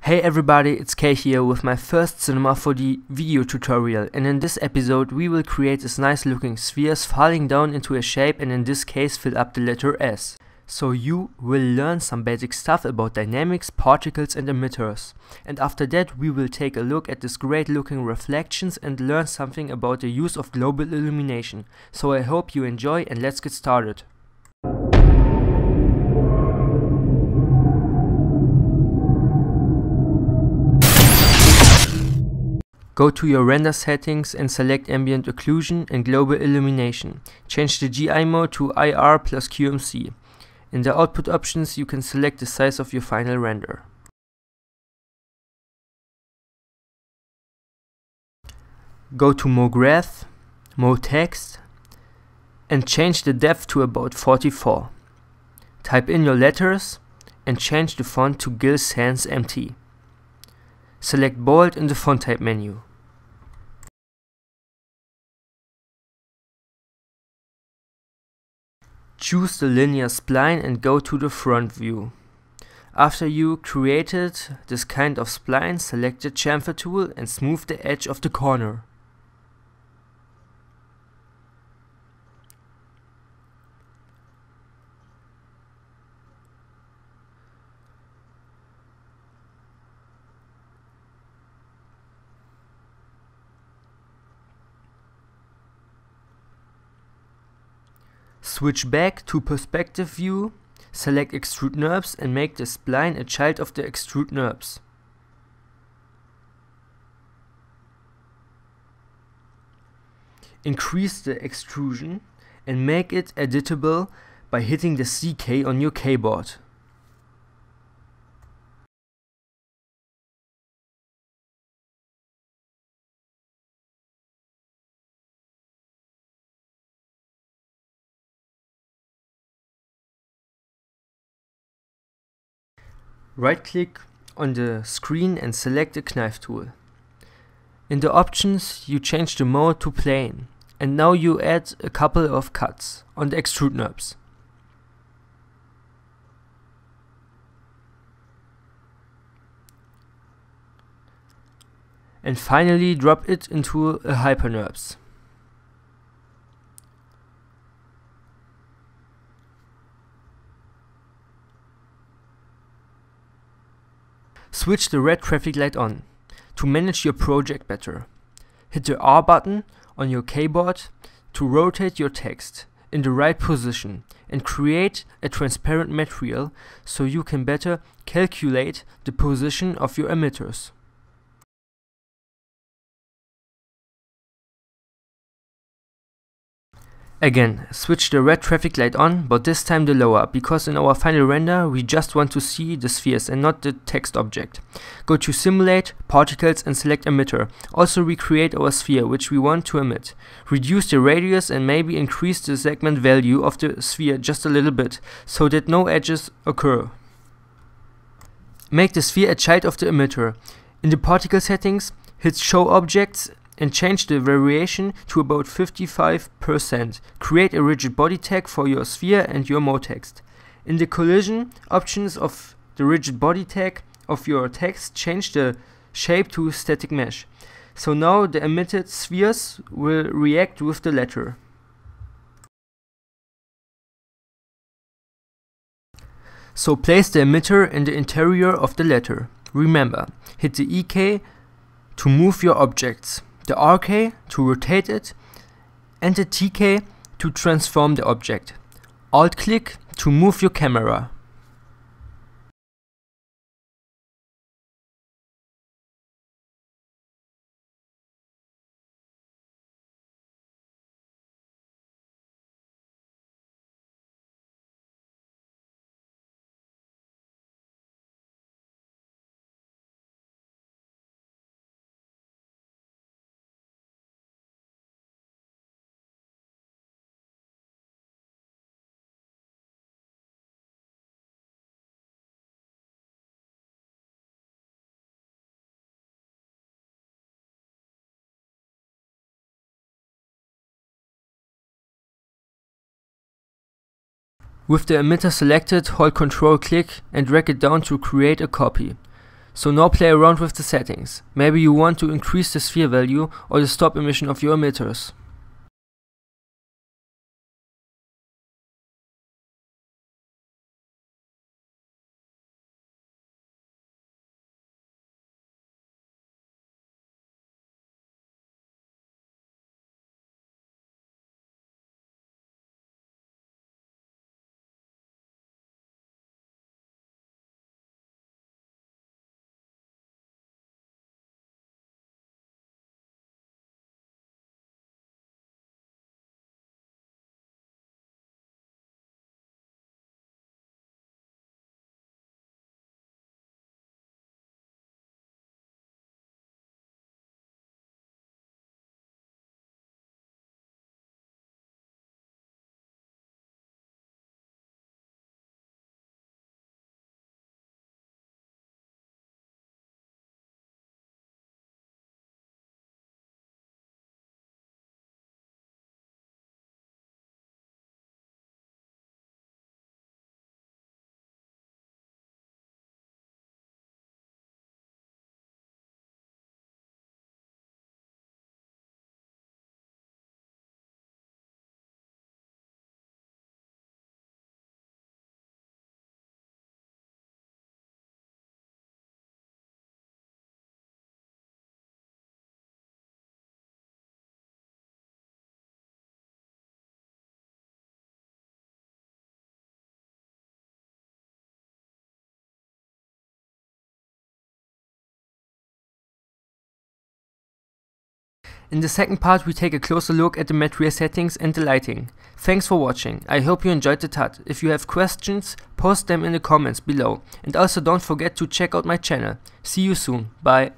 Hey everybody, it's Kay here with my first Cinema 4D video tutorial, and in this episode we will create this nice looking spheres falling down into a shape and in this case fill up the letter S. So you will learn some basic stuff about dynamics, particles and emitters. And after that we will take a look at this great looking reflections and learn something about the use of global illumination. So I hope you enjoy and let's get started. Go to your render settings and select ambient occlusion and global illumination. Change the GI mode to IR plus QMC. In the output options you can select the size of your final render. Go to MoGraph, MoText and change the depth to about 44. Type in your letters and change the font to Gill Sans MT. Select bold in the font type menu. Choose the linear spline and go to the front view. After you created this kind of spline, select the chamfer tool and smooth the edge of the corner. Switch back to perspective view, select extrude NURBS and make the spline a child of the extrude NURBS. Increase the extrusion and make it editable by hitting the C key on your keyboard. Right-click on the screen and select the knife tool. In the options you change the mode to plane and now you add a couple of cuts on the extrude NURBS. And finally drop it into a hyper NURBS. Switch the red traffic light on to manage your project better. Hit the R button on your keyboard to rotate your text in the right position and create a transparent material so you can better calculate the position of your emitters. Again, switch the red traffic light on, but this time the lower, because in our final render we just want to see the spheres and not the text object. Go to Simulate, Particles and select Emitter. Also recreate our sphere which we want to emit. Reduce the radius and maybe increase the segment value of the sphere just a little bit, so that no edges occur. Make the sphere a child of the emitter. In the particle settings, hit Show Objects and change the variation to about 55%. Create a rigid body tag for your sphere and your MoText. In the collision options of the rigid body tag of your text, change the shape to static mesh. So now the emitted spheres will react with the letter. So place the emitter in the interior of the letter. Remember, hit the E key to move your objects, the R key to rotate it, and the T key to transform the object. Alt click to move your camera. With the emitter selected, hold Ctrl click and drag it down to create a copy. So now play around with the settings. Maybe you want to increase the sphere value or the stop emission of your emitters. In the second part we take a closer look at the material settings and the lighting. Thanks for watching, I hope you enjoyed the TUT. If you have questions, post them in the comments below, and also don't forget to check out my channel. See you soon, bye.